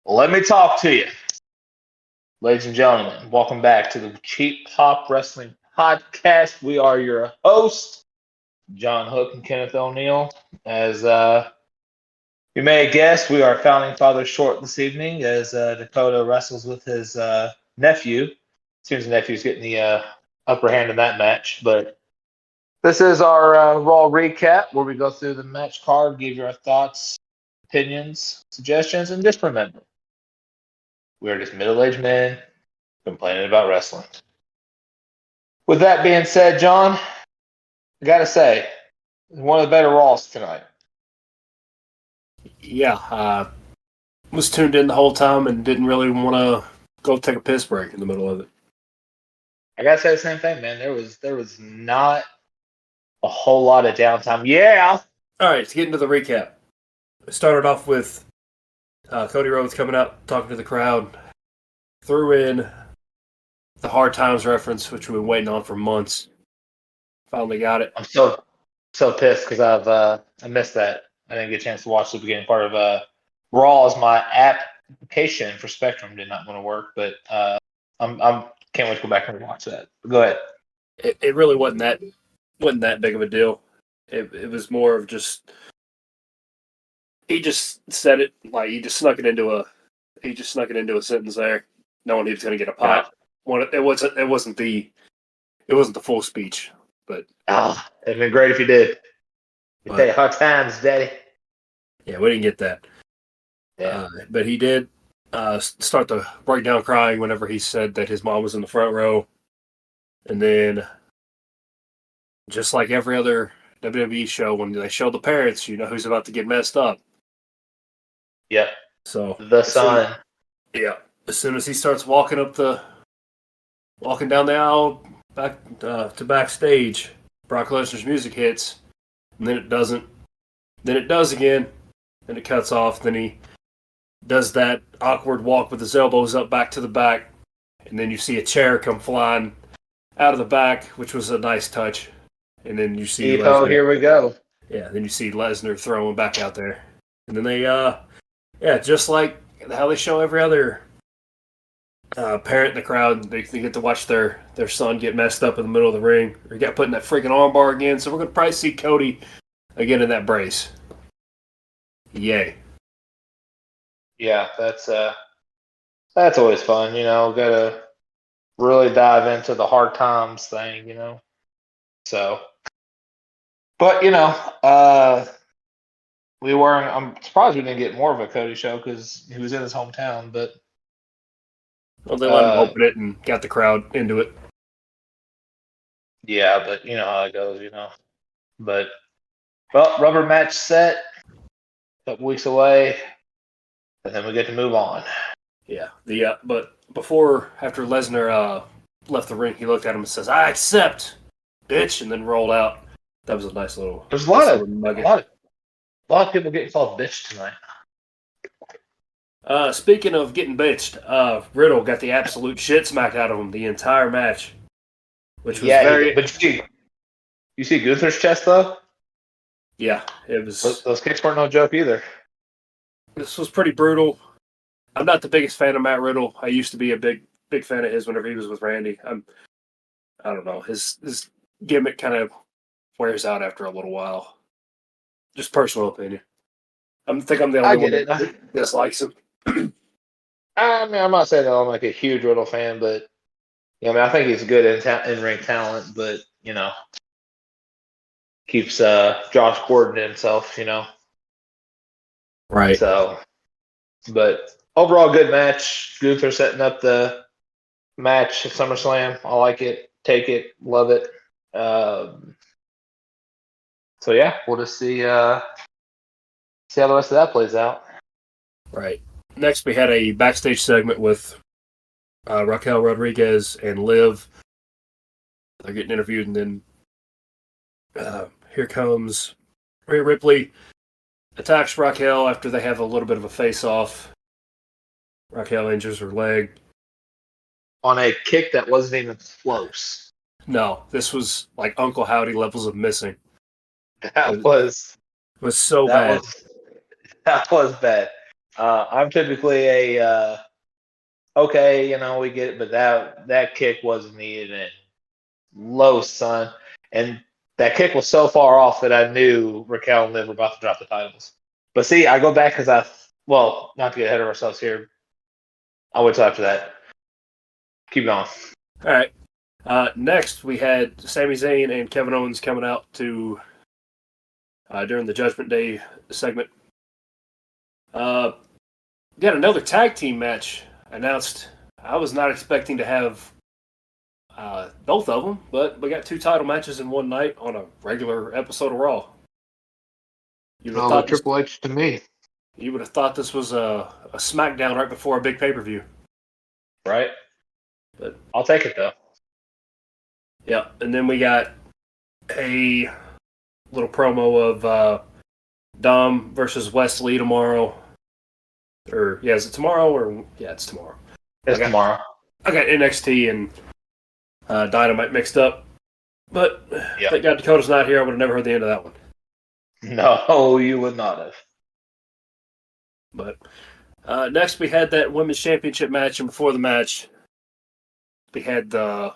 Let me talk to you. Ladies and gentlemen, welcome back to the Cheap Pop Wrestling Podcast. We are your hosts, John Hook and Kenneth O'Neill. As you may have guessed, we are founding father short this evening as Dakota wrestles with his nephew. Seems the nephew's getting the upper hand in that match. But this is our Raw recap where we go through the match card, give you our thoughts, opinions, suggestions, and just remember, we are just middle-aged men complaining about wrestling. With that being said, John, I gotta say, one of the better Raws tonight. Yeah, was tuned in the whole time and didn't really want to go take a piss break in the middle of it. I gotta say the same thing, man. There was not a whole lot of downtime. Yeah. All right, to get into the recap, it started off with Cody Rhodes coming out, talking to the crowd, threw in the Hard Times reference, which we've been waiting on for months. Finally got it. I'm so pissed because I missed that. I didn't get a chance to watch the beginning part of Raw as my application for Spectrum did not want to work, but I'm can't wait to go back and watch that. Go ahead. It really wasn't that big of a deal. It was more of just he just said it like he just snuck it into a sentence there, knowing he was going to get a pop. It wasn't the full speech, but it'd been great if you did. You say Hard Times, Daddy. Yeah, we didn't get that. Yeah, but he did start to break down crying whenever he said that his mom was in the front row, and then just like every other WWE show, when they show the parents, you know who's about to get messed up. Yep. So the son. As soon as he starts walking down the aisle back to backstage, Brock Lesnar's music hits, and then it doesn't. Then it does again, then it cuts off. Then he does that awkward walk with his elbows up back to the back, and then you see a chair come flying out of the back, which was a nice touch. And then you see Lesnar. Here we go. Yeah, then you see Lesnar throwing back out there. And then they, just like how they show every other parent in the crowd, they get to watch their son get messed up in the middle of the ring, or he got put in that freaking armbar again. So we're going to probably see Cody again in that brace. Yay. Yeah, that's always fun, gotta really dive into the Hard Times thing, So, but I'm surprised we didn't get more of a Cody show because he was in his hometown, but well, they let him open it and got the crowd into it. Yeah, but you know how it goes, But rubber match set, a couple weeks away, and then we get to move on. Yeah, but after Lesnar left the ring, he looked at him and says, "I accept, bitch," and then rolled out. That was a nice little. There's a lot of people getting called bitch tonight. Speaking of getting bitched, Riddle got the absolute shit smacked out of him the entire match, which was very. But you see Gunther's chest though. Yeah, it was. Those kicks weren't no joke either. This was pretty brutal. I'm not the biggest fan of Matt Riddle. I used to be a big fan of his whenever he was with Randy. I don't know. His gimmick kind of wears out after a little while. Just personal opinion. I think I'm the only one that dislikes him. I mean, I'm not saying that I'm like a huge Riddle fan, but I think he's good in ring talent, but keeps Josh Gordon to himself, Right. So, but overall, good match. Gunther setting up the match at SummerSlam. I like it. Take it. Love it. So yeah, we'll just see how the rest of that plays out. Right. Next, we had a backstage segment with Raquel Rodriguez and Liv. They're getting interviewed, and then here comes Rhea Ripley. Attacks Raquel after they have a little bit of a face-off. Raquel injures her leg. On a kick that wasn't even close. No, this was like Uncle Howdy levels of missing. That was so bad. That was bad. I'm typically a okay, we get it, but that kick wasn't needed and low, son. And that kick was so far off that I knew Raquel and Liv were about to drop the titles. But see, I go back because well, not to get ahead of ourselves here. I'll wait till after that. Keep going. All right. Next, we had Sami Zayn and Kevin Owens coming out to during the Judgment Day segment. Got another tag team match announced. I was not expecting to have both of them, but we got 2 title matches in one night on a regular episode of Raw. You would have thought Triple H to me. You would have thought this was a SmackDown right before a big pay-per-view. Right. But I'll take it, though. Yeah, and then we got a little promo of Dom versus Wesley tomorrow. Is it tomorrow? It's tomorrow. It's tomorrow. I got NXT and Dynamite mixed up. But thank God Dakota's not here. I would have never heard the end of that one. No, you would not have. But next we had that Women's Championship match, and before the match, we had the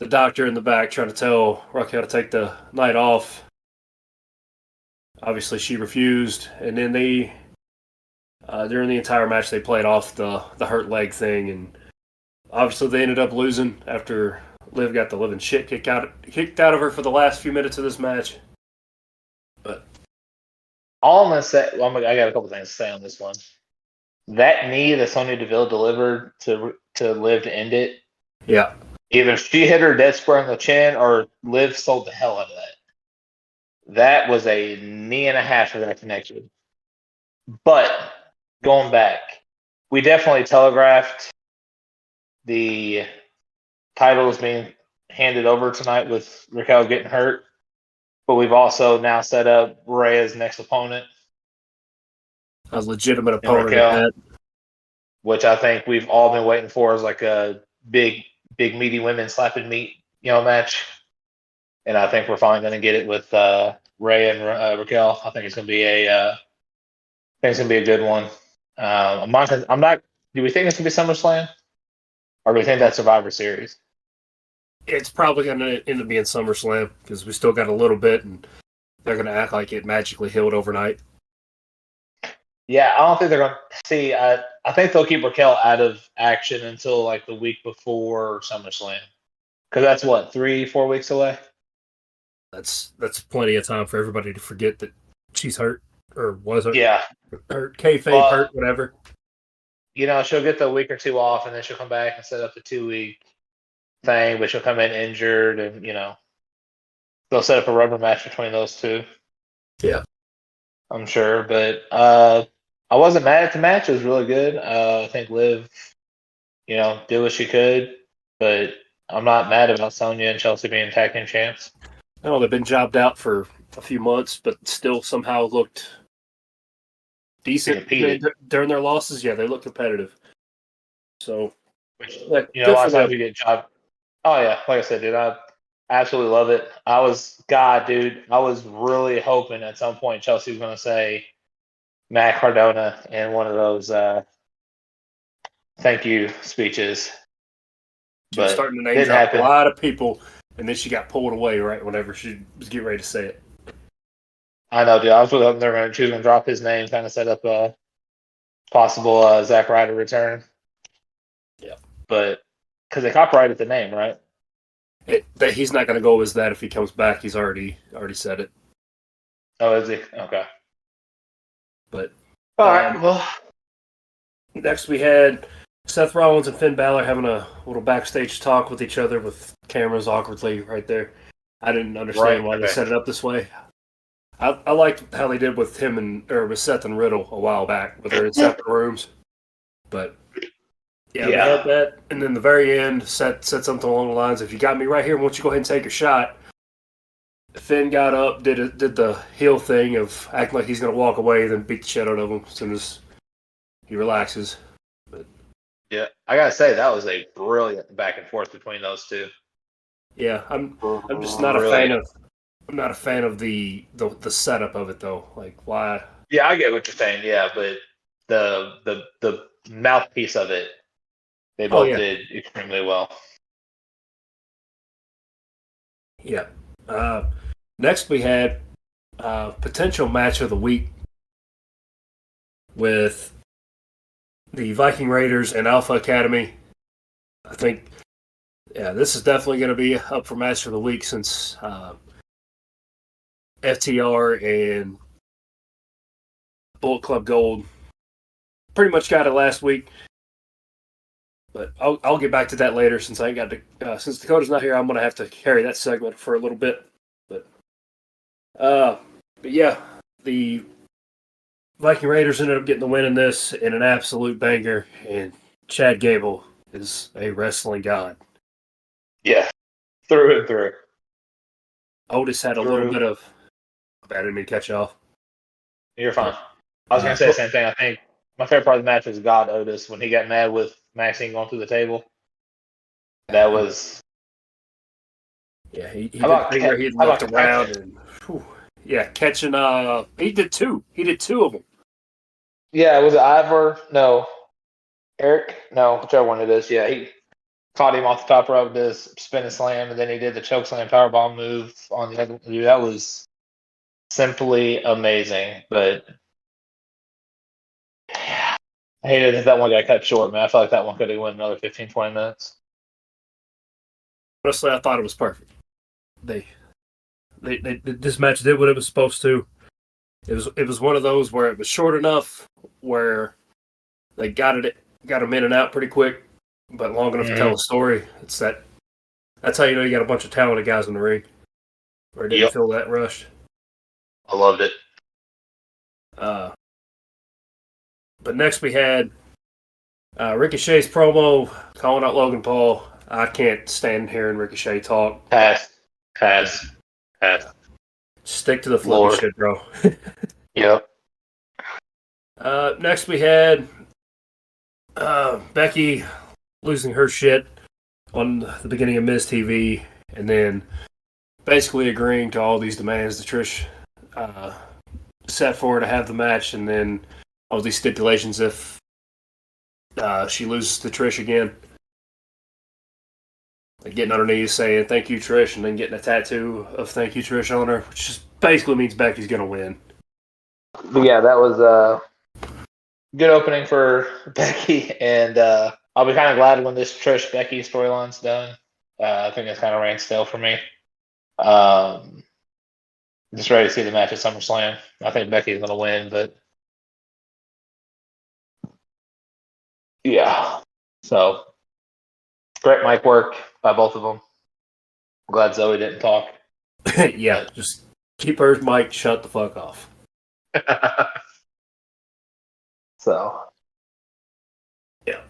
doctor in the back trying to tell Raquel to take the night off. Obviously, she refused, and then they during the entire match they played off the hurt leg thing, and obviously they ended up losing after Liv got the living shit kicked out of her for the last few minutes of this match. But all I'm gonna say, I got a couple things to say on this one. That knee that Sonya Deville delivered to Liv to end it. Yeah. Either she hit her dead square on the chin or Liv sold the hell out of that. That was a knee and a half of that connection. But going back, we definitely telegraphed the titles being handed over tonight with Raquel getting hurt. But we've also now set up Rhea's next opponent. A legitimate opponent at that. Which I think we've all been waiting for as like a big meaty women slapping meat, match. And I think we're finally going to get it with Rhea and Raquel. I think it's going to be a good one. I'm not. Do we think it's going to be SummerSlam, or do we think that's Survivor Series? It's probably going to end up being SummerSlam because we still got a little bit, and they're going to act like it magically healed overnight. Yeah, I don't think they're going to see. I think they'll keep Raquel out of action until like the week before SummerSlam, because that's what 3-4 weeks away. That's plenty of time for everybody to forget that she's hurt or was hurt. Yeah, hurt, kayfabe, hurt, whatever. She'll get the week or two off, and then she'll come back and set up the 2-week thing, but she'll come in injured, and they'll set up a rubber match between those two. Yeah, I'm sure, but I wasn't mad at the match. It was really good. I think Liv, did what she could, but I'm not mad about Sonya and Chelsea being tag team champs. No, they've been jobbed out for a few months, but still somehow looked decent during their losses. Yeah, they look competitive. So, a lot of times you get jobbed. Oh yeah, like I said, dude, I absolutely love it. I was really hoping at some point Chelsea was going to say Matt Cardona in one of those thank you speeches. She was starting to name drop a lot of people, and then she got pulled away right whenever she was getting ready to say it. I know, dude. I was really hoping she was going to drop his name, kind of set up a possible Zack Ryder return. Yeah. But because they copyrighted the name, right? He's not going to go as that if he comes back. He's already said it. Oh, is he? Okay. But all right. Well, next we had Seth Rollins and Finn Balor having a little backstage talk with each other with cameras awkwardly right there. I didn't understand why they set it up this way. I liked how they did with with Seth and Riddle a while back, but they're in separate rooms. But yeah, we had that, and then the very end, Seth said something along the lines, "If you got me right here, why don't you go ahead and take a shot?" Finn got up, did the heel thing of acting like he's going to walk away, then beat the shit out of him as soon as he relaxes. But yeah, I gotta say that was a brilliant back and forth between those two. Yeah, I'm just not a fan of. I'm not a fan of the setup of it though. Like why? Yeah, I get what you're saying. Yeah, but the mouthpiece of it. They Oh both yeah, did extremely well. yeah. Next we had potential match of the week with the Viking Raiders and Alpha Academy. I think, yeah, this is definitely going to be up for match of the week since FTR and Bullet Club Gold pretty much got it last week. But I'll get back to that later since I ain't got to. Since Dakota's not here, I'm gonna have to carry that segment for a little bit. But yeah, the Viking Raiders ended up getting the win in this in an absolute banger, and Chad Gable is a wrestling god. Yeah, through and through. Otis had a little bit of. I didn't mean to catch you off. You're fine. I was gonna say the same thing. I think my favorite part of the match was God Otis when he got mad with Maxine going through the table. That was. Yeah, he did a thing where he looked around and. Whew, yeah, catching. He did two. He did two of them. Yeah, was it Ivor? No, Eric? No, whichever one it is. Yeah, he caught him off the top rope, this spin and slam, and then he did the choke slam powerbomb move on the other. Dude, that was simply amazing. But yeah, I hated that one got cut short, man. I felt like that one could have went another 15, 20 minutes. Honestly, I thought it was perfect. This match did what it was supposed to. It was one of those where it was short enough where they got them in and out pretty quick, but long enough to tell a story. That's how you know you got a bunch of talented guys in the ring. Or it didn't feel that rushed. I loved it. But next we had Ricochet's promo calling out Logan Paul. I can't stand hearing Ricochet talk. Pass. Stick to the flippy shit, bro. Yep. Next we had Becky losing her shit on the beginning of Miz TV, and then basically agreeing to all these demands that Trish set for her to have the match, and then all these stipulations if she loses to Trish again. Like getting on her knees saying thank you Trish, and then getting a tattoo of thank you Trish on her, which just basically means Becky's gonna win. But yeah, that was a good opening for Becky, and I'll be kind of glad when this Trish Becky storyline's done. I think it's kind of ran stale for me. Just ready to see the match at SummerSlam. I think Becky's gonna win, but yeah. So great mic work by both of them. I'm glad Zoe didn't talk. Yeah, just keep her mic shut the fuck off. So yeah.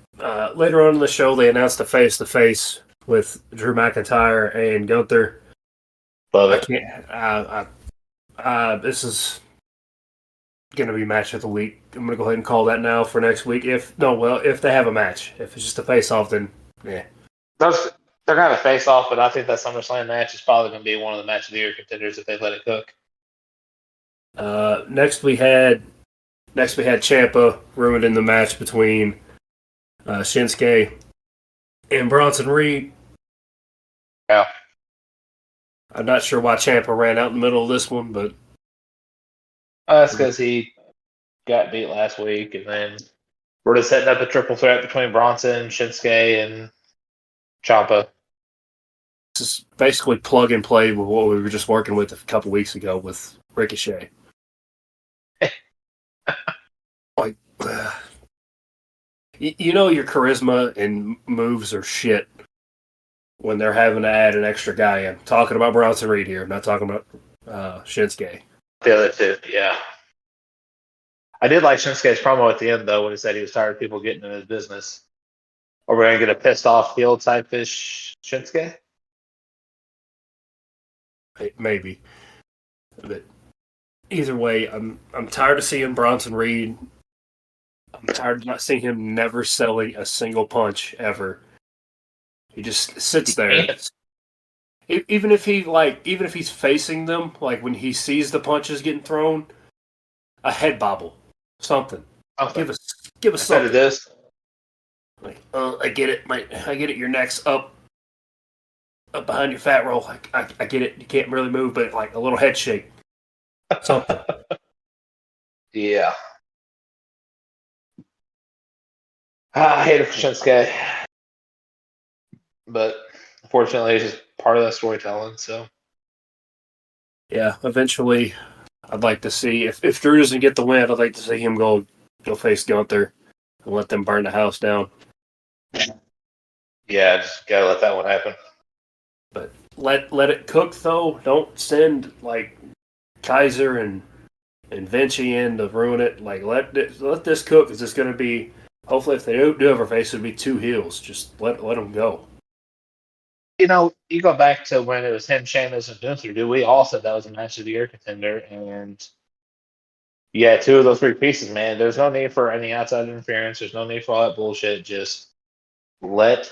Later on in the show, they announced a face-to-face with Drew McIntyre and Gunther. Love it. I can't. This is going to be match of the week. I'm going to go ahead and call that now for next week. If they have a match. If it's just a face-off, then yeah. They're going to have a face-off, but I think that SummerSlam match is probably going to be one of the match of the year contenders if they let it cook. Next we had Ciampa ruined in the match between Shinsuke and Bronson Reed. Yeah. I'm not sure why Ciampa ran out in the middle of this one, but that's because he got beat last week, and then we're just setting up a triple threat between Bronson, Shinsuke, and Ciampa. This is basically plug and play with what we were just working with a couple weeks ago with Ricochet. Like, you know your charisma and moves are shit when they're having to add an extra guy in. Talking about Bronson Reed here, I'm not talking about Shinsuke. The other two, yeah. I did like Shinsuke's promo at the end, though, when he said he was tired of people getting in his business. Are we going to get a pissed off heel type ish Shinsuke? Maybe. But either way, I'm tired of seeing Bronson Reed. I'm tired of not seeing him never selling a single punch ever. He just sits there. Even if he's facing them, like when he sees the punches getting thrown, a head bobble, something. Give us Instead of something. this, Like, I get it. I get it. Your neck's up behind your fat roll. I get it. You can't really move, but like a little head shake, something. yeah. I hate it for Shinsuke, but unfortunately, it's just part of that storytelling. So Yeah. Eventually, I'd like to see if Drew doesn't get the win. I'd like to see him go face Gunther and let them burn the house down. yeah, just gotta let that one happen. But let it cook though. Don't send like Kaiser and Vinci in to ruin it. Like let this cook. Is this going to be? Hopefully, if they do ever face, it'll be two heels. Just let them go. You go back to when it was him, Sheamus, and Gunther. Dude, we all said that was a match of the year contender, and yeah, two of those three pieces, man. There's no need for any outside interference. There's no need for all that bullshit. Just let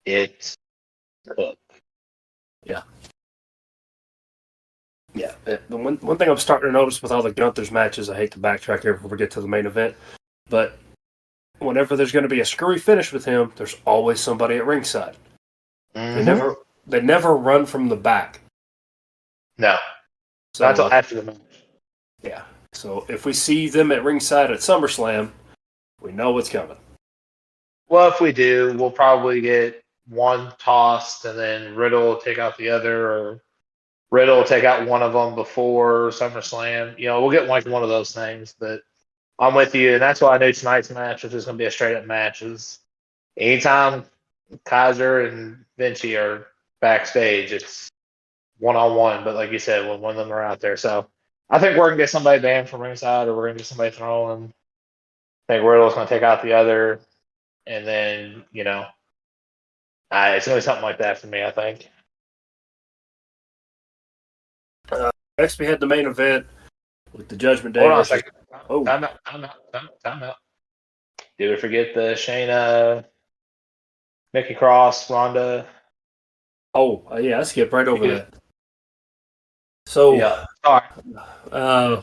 it cook. Yeah. Yeah. The one thing I'm starting to notice with all the Gunther's matches, I hate to backtrack here before we get to the main event, but whenever there's going to be a screwy finish with him, there's always somebody at ringside. They Mm-hmm. never run from the back. No, not So until after the match. yeah. So if we see them at ringside at SummerSlam, we know what's coming. Well, if we do, we'll probably get one tossed, and then Riddle will take out the other, or Riddle will take out one of them before SummerSlam. We'll get like one of those things. But I'm with you, and that's why I knew tonight's match was just going to be a straight up match. Is anytime Kaiser and Vinci are backstage, it's one on one. But like you said, when one of them are out there, so I think we're gonna get somebody banned from ringside, or we're gonna get somebody thrown. I think Riddle's gonna take out the other, and then it's gonna be something like that for me. I think. Next, we had the main event with the Judgment Day Hold on a versus. second. Oh, Time out. Time out. Did we forget the Shayna, Nikki Cross, Ronda? yeah, I skipped right over that. So, Yeah. Sorry. uh,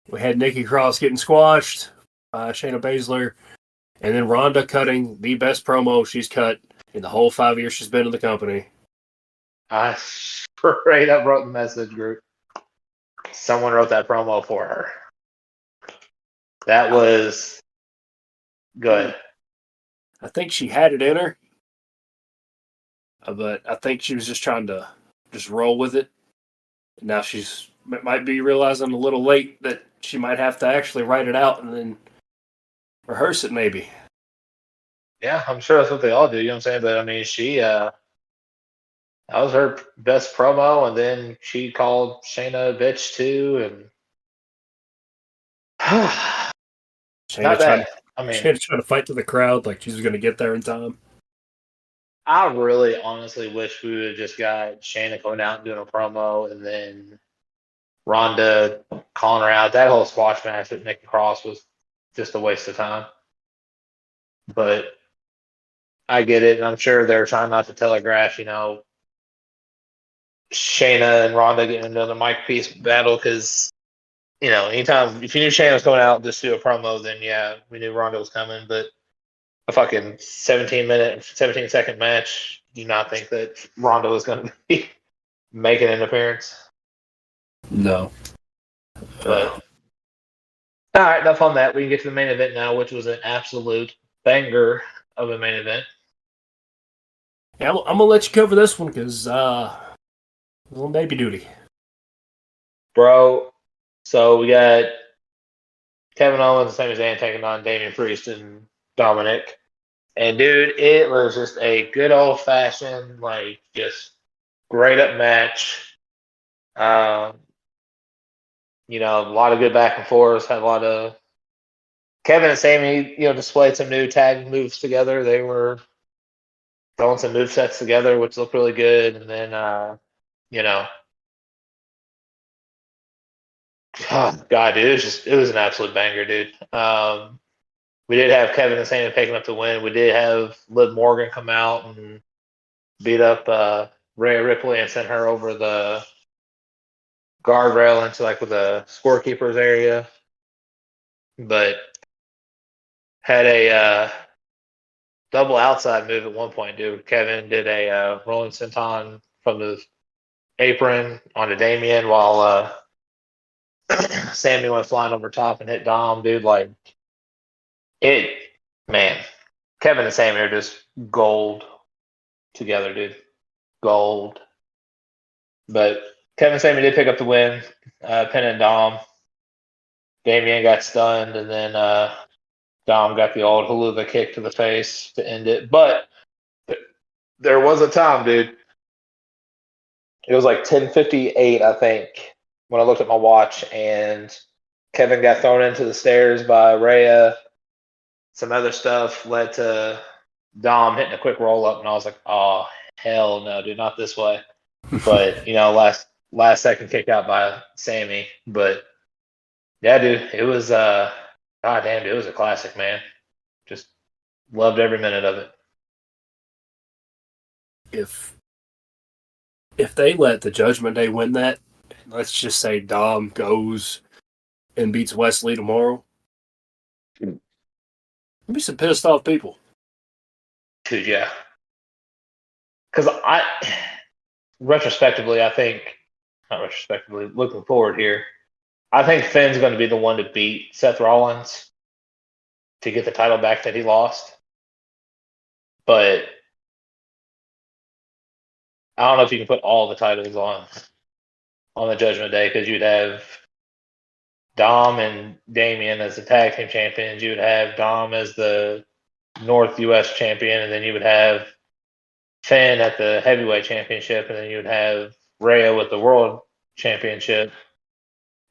we had Nikki Cross getting squashed by Shayna Baszler, and then Ronda cutting the best promo she's cut in the whole 5 years she's been in the company. I straight up wrote the message group. Someone wrote that promo for her. That was good. I think she had it in her, but I think she was just trying to just roll with it. Now she's might be realizing a little late that she might have to actually write it out and then rehearse it maybe. Yeah, I'm sure that's what they all do. You know what I'm saying? But I mean, that was her best promo, and then she called Shayna a bitch too, and not Shayna trying bad. to I mean, Shayna trying to fight to the crowd like she's going to get there in time. I really honestly wish we would have just got Shayna coming out and doing a promo, and then Ronda calling her out. That whole squash match with Nikki Cross was just a waste of time. But I get it, and I'm sure they're trying not to telegraph, Shayna and Ronda getting into the mic piece battle because, anytime if you knew Shayna was coming out just do a promo, then yeah, we knew Ronda was coming. But a fucking 17-second match, do you not think that Ronda was going to be making an appearance? No. But all right, enough on that. We can get to the main event now, which was an absolute banger of a main event. Yeah, I'm gonna let you cover this one because little baby duty. Bro, so we got Kevin Owens and Sami Zayn taking on Damian Priest and Dominic. And dude, it was just a good old fashioned, like just great up match. Um, a lot of good back and forth. Had a lot of Kevin and Sami, displayed some new tag moves together. They were throwing some move sets together, which looked really good. And then, you know, oh, God, dude, it was an absolute banger, dude. We did have Kevin and Sami picking up the win. We did have Liv Morgan come out and beat up Rhea Ripley and send her over the guardrail into like with the scorekeepers area. But had a double outside move at one point, dude. Kevin did a rolling senton from the apron onto Damien while Sammy went flying over top and hit Dom, dude. Like it, man. Kevin and Sammy are just gold together, dude. Gold. But Kevin and Sammy did pick up the win, pinning Dom. Damien got stunned, and then Dom got the old haluva kick to the face to end it. But there was a time, dude. It was like 10:58, I think, when I looked at my watch, and Kevin got thrown into the stairs by Rhea. Some other stuff led to Dom hitting a quick roll up, and I was like, "Oh hell no, dude, not this way!" But last second kick out by Sammy. But yeah, dude, it was goddamn, dude, it was a classic, man. Just loved every minute of it. If they let the Judgment Day win that, let's just say Dom goes and beats Wesley tomorrow, there'll be some pissed off people. Dude, yeah. Because retrospectively, I think, not retrospectively, looking forward here, I think Finn's going to be the one to beat Seth Rollins to get the title back that he lost. But I don't know if you can put all the titles on the Judgment Day, because you'd have Dom and Damien as the tag team champions. You would have Dom as the North US champion, and then you would have Finn at the heavyweight championship, and then you would have Rhea with the world championship.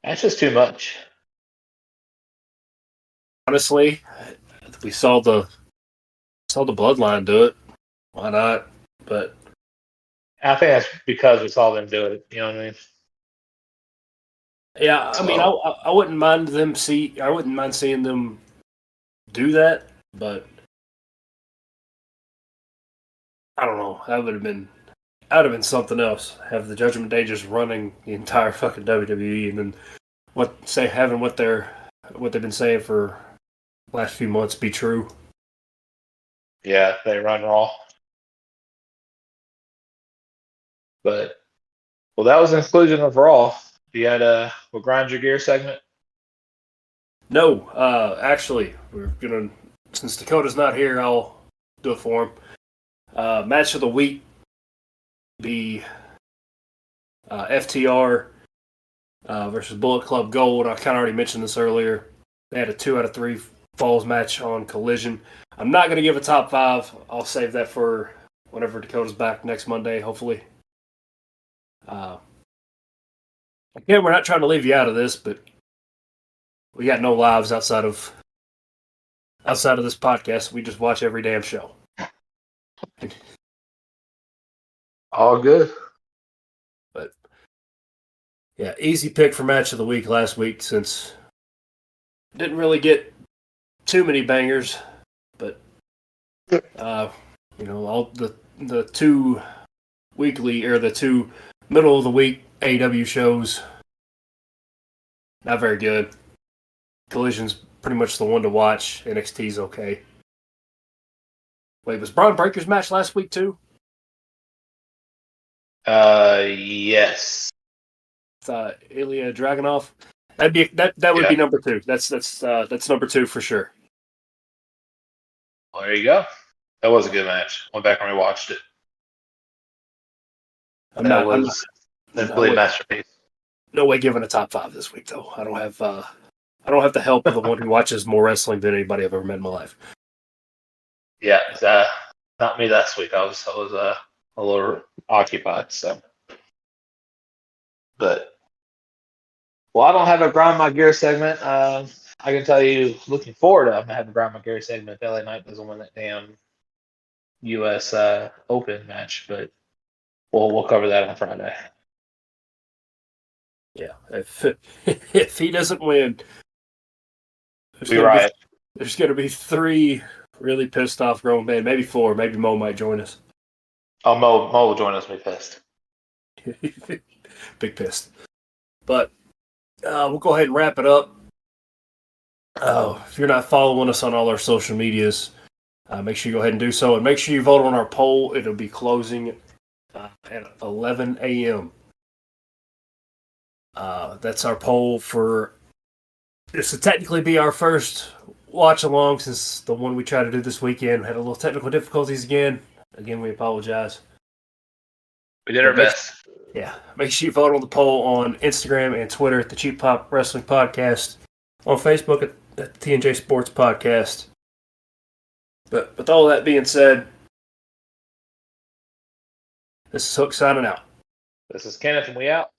That's just too much. Honestly, we saw the bloodline do it. Why not? But I think that's because we saw them do it. You know what I mean? yeah, I mean, I wouldn't mind I wouldn't mind seeing them do that, but I don't know. That would have been something else. Have the Judgment Day just running the entire fucking WWE, and then having what they've been saying for the last few months be true. Yeah, they run Raw. But well, that was an inclusion of Raw. You had a grind your gear segment. No, actually, we're gonna, since Dakota's not here, I'll do it for him. Match of the week be FTR versus Bullet Club Gold. I kind of already mentioned this earlier. They had a 2 out of 3 falls match on Collision. I'm not going to give a top 5. I'll save that for whenever Dakota's back next Monday, hopefully. Again, we're not trying to leave you out of this, but we got no lives outside of this podcast. We just watch every damn show. All good. But yeah, easy pick for match of the week last week, since didn't really get too many bangers, but all the 2 weekly, or the 2 middle of the week AEW shows, not very good. Collision's pretty much the one to watch. NXT's okay. Wait, was Braun Breaker's match last week too? Yes. Ilya Dragunov. That would be number 2. That's number 2 for sure. Well, there you go. That was a good match. Went back and rewatched it. I'm not masterpiece. No way giving a top 5 this week though. I don't have the help of the one who watches more wrestling than anybody I've ever met in my life. Yeah, not me this week. I was a little occupied, so. But well, I don't have a grind my gear segment. I can tell you, looking forward to, I'm gonna have a grind my gear segment if LA Knight doesn't win that damn U.S. Open match, but we'll cover that on Friday. Yeah, if he doesn't win, there's going to be 3 really pissed off grown men, maybe 4, maybe Mo might join us. Oh, Mo will join us. Be pissed. Big pissed. But we'll go ahead and wrap it up. Oh, if you're not following us on all our social medias, make sure you go ahead and do so. And make sure you vote on our poll. It'll be closing at 11 a.m. That's our poll for this will technically be our first watch along since the one we tried to do this weekend had a little technical difficulties again. Again, we apologize. We did our best. Make sure you vote on the poll on Instagram and Twitter at the Cheap Pop Wrestling Podcast, on Facebook at the TNJ Sports Podcast. But with all that being said, this is Hook signing out. This is Kenneth, and we out.